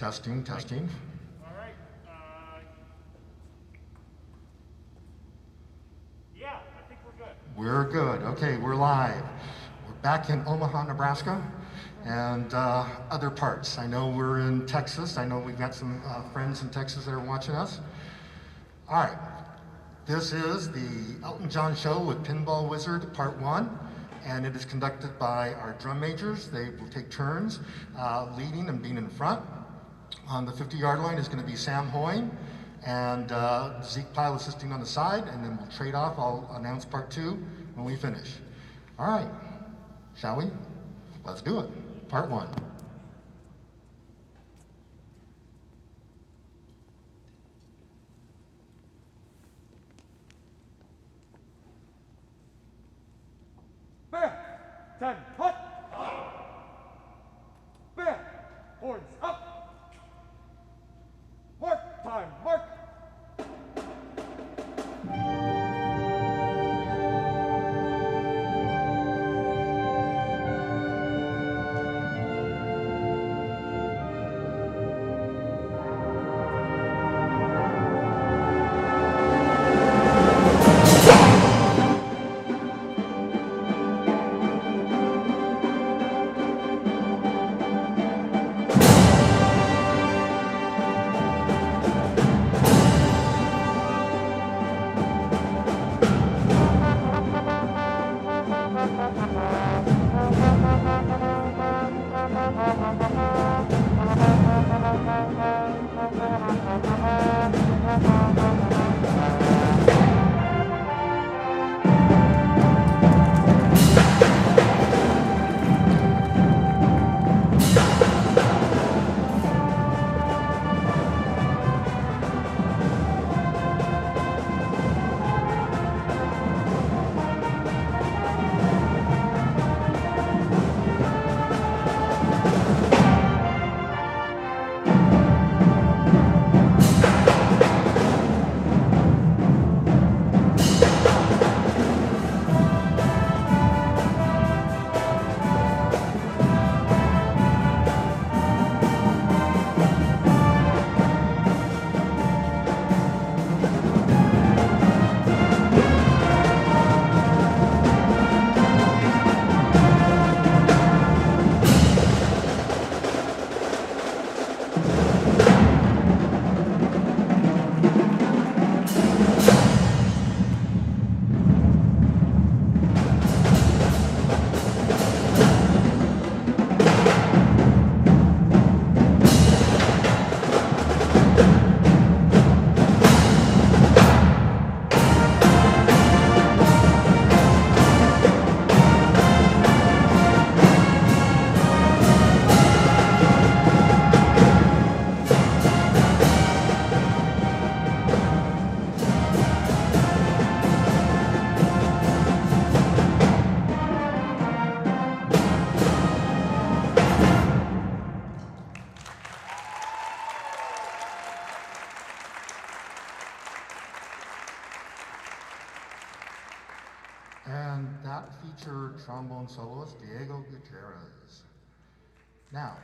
Testing, testing. All right. Yeah, I think we're good. We're good. Okay, we're live. We're back in Omaha, Nebraska, and other parts. I know we're in Texas. I know we've got some friends in Texas that are watching us. All right. This is the Elton John Show with Pinball Wizard, Part 1, and it is conducted by our drum majors. They will take turns leading and being in front. On the 50-yard line is going to be Sam Hoyne and Zeke Pyle assisting on the side, and then we'll trade off. I'll announce Part 2 when we finish. All right, shall we? Let's do it. Part 1. Bam! 10, hut! Bam! Horns up! Mark time, mark! And that featured trombone soloist Diego Gutierrez. Now,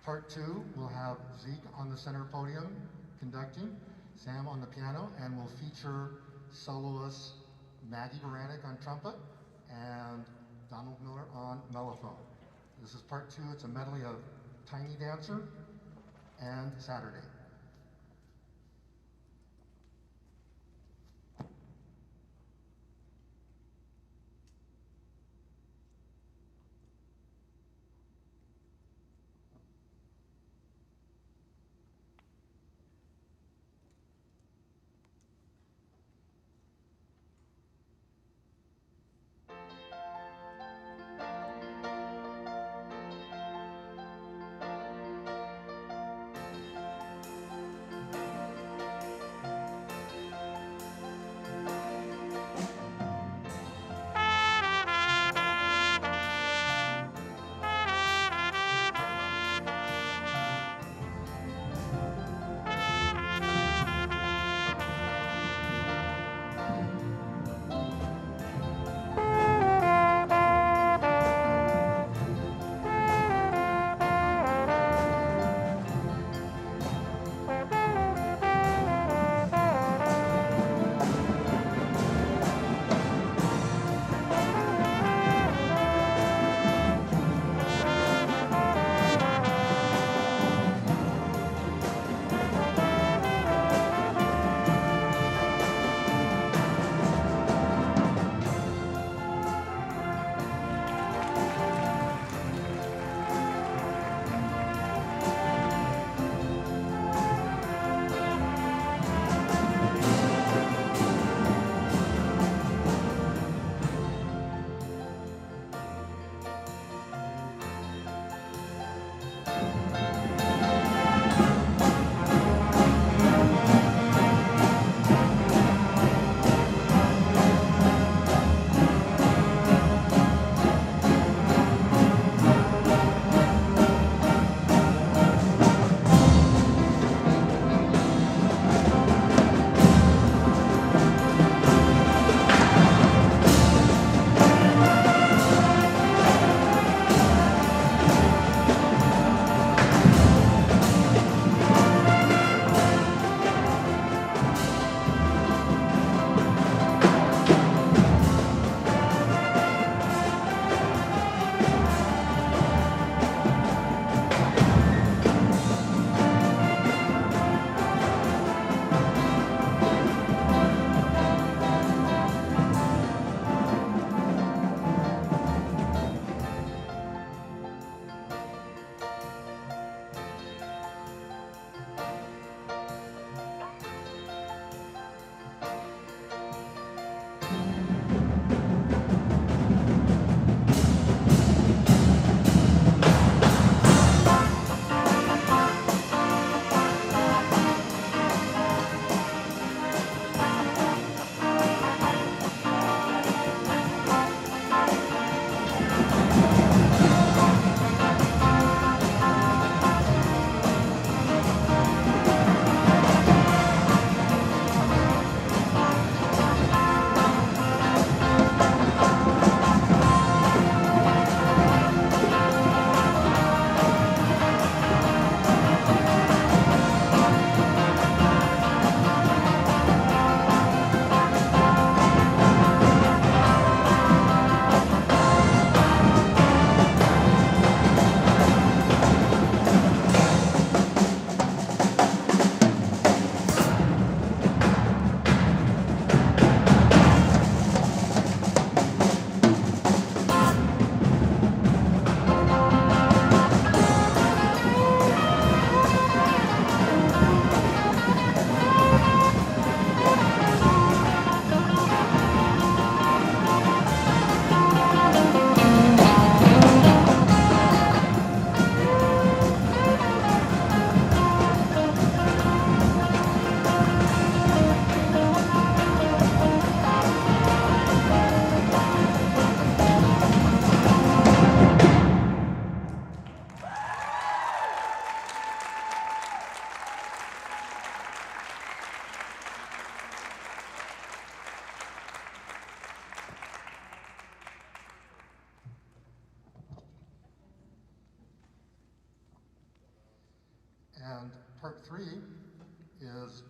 Part 2, we'll have Zeke on the center podium conducting, Sam on the piano, and we'll feature soloists Maggie Baranek on trumpet and Donald Miller on mellophone. This is Part 2. It's a medley of Tiny Dancer and Saturday.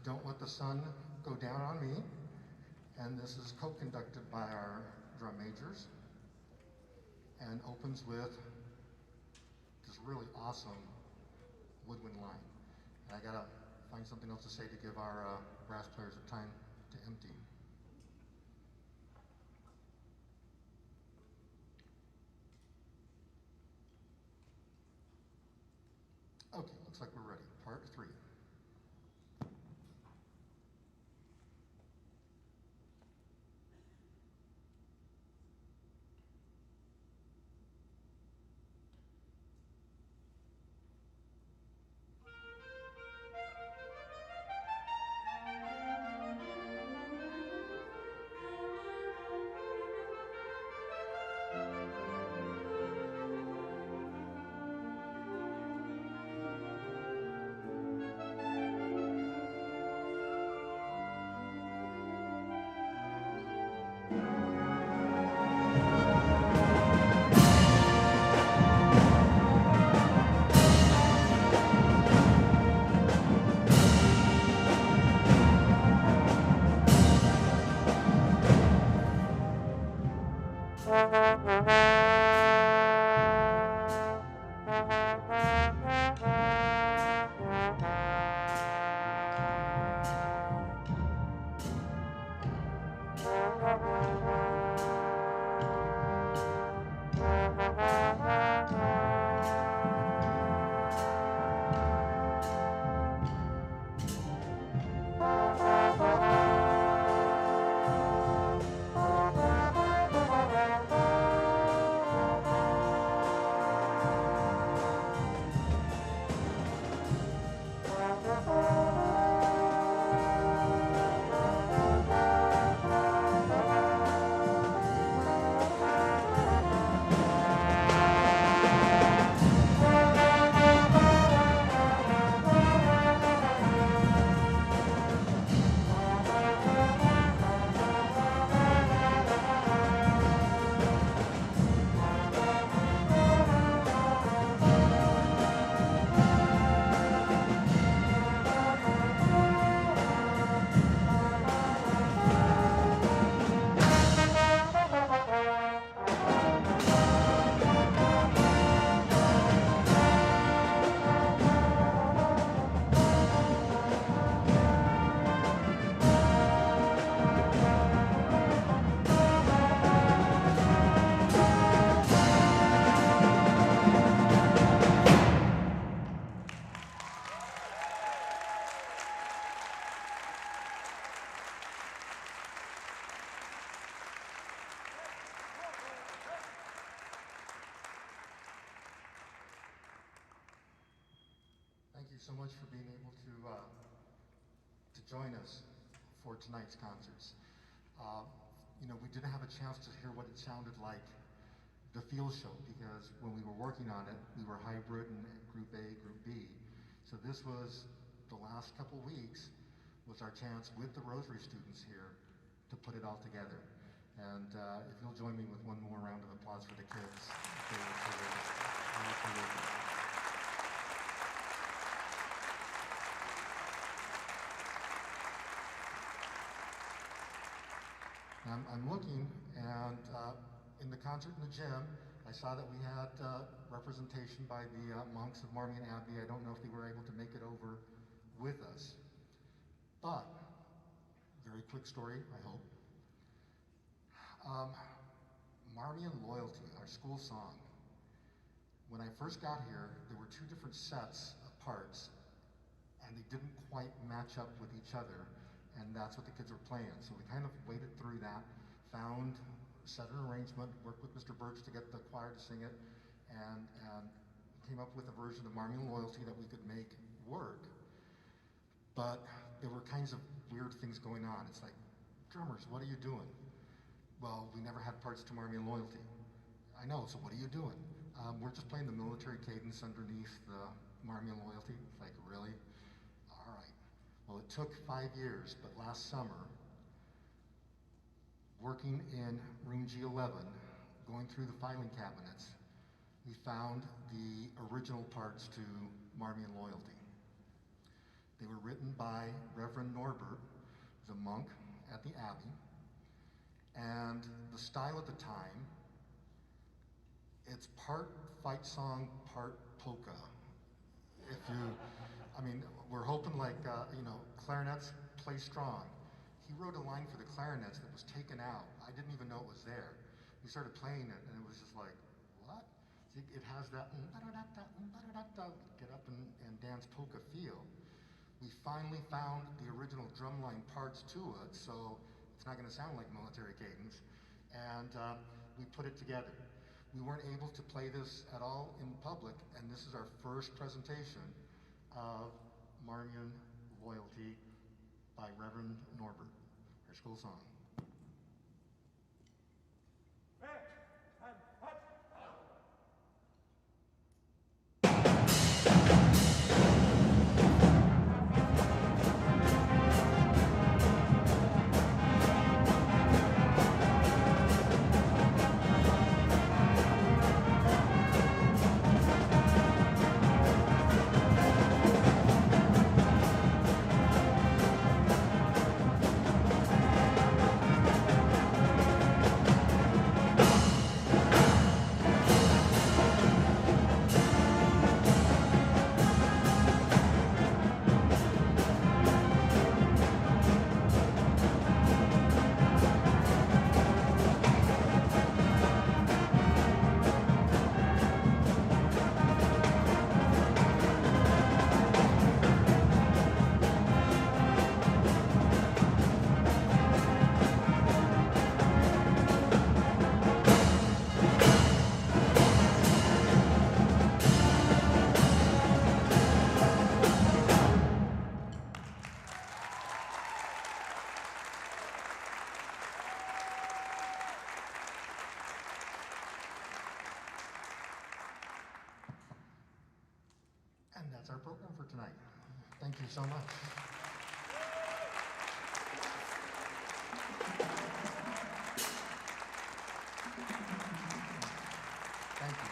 Don't Let the Sun Go Down on Me, and this is co-conducted by our drum majors, and opens with this really awesome woodwind line. And I gotta find something else to say to give our brass players a time to empty. Okay, looks like we're ready. Part 3. Thank you so much for being able to join us for tonight's concerts. You know, we didn't have a chance to hear what it sounded like, the field show, because when we were working on it, we were hybrid and Group A, Group B. So this was the last couple weeks was our chance with the Rosary students here to put it all together. And if you'll join me with one more round of applause for the kids. They were terrific. I'm looking, and in the concert in the gym, I saw that we had representation by the monks of Marmion Abbey. I don't know if they were able to make it over with us. But, very quick story, I hope. Marmion Loyalty, our school song. When I first got here, there were 2 different sets of parts, and they didn't quite match up with each other. And that's what the kids were playing. So we kind of waded through that, found, set an arrangement, worked with Mr. Birch to get the choir to sing it, and came up with a version of Marmion Loyalty that we could make work. But there were kinds of weird things going on. It's like, drummers, what are you doing? Well, we never had parts to Marmion Loyalty. I know, so what are you doing? We're just playing the military cadence underneath the Marmion Loyalty. It's like, really? All right. Well, it took 5 years, but last summer, working in room G11, going through the filing cabinets, we found the original parts to Marmion Loyalty. They were written by Reverend Norbert, the monk at the Abbey. And the style at the time, it's part fight song, part polka. If you, I mean, we're hoping like, clarinets play strong. He wrote a line for the clarinets that was taken out. I didn't even know it was there. We started playing it and it was just like, what? It has that get up and dance polka feel. We finally found the original drumline parts to it, so it's not going to sound like military cadence, and we put it together. We weren't able to play this at all in public, and this is our first presentation of Marmion Loyalty by Reverend Norbert, our school song. Fair. 10, hut. And that's our program for tonight. Thank you so much. Thank you.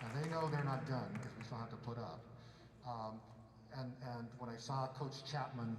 Now they know they're not done because we still have to put up. And when I saw Coach Chapman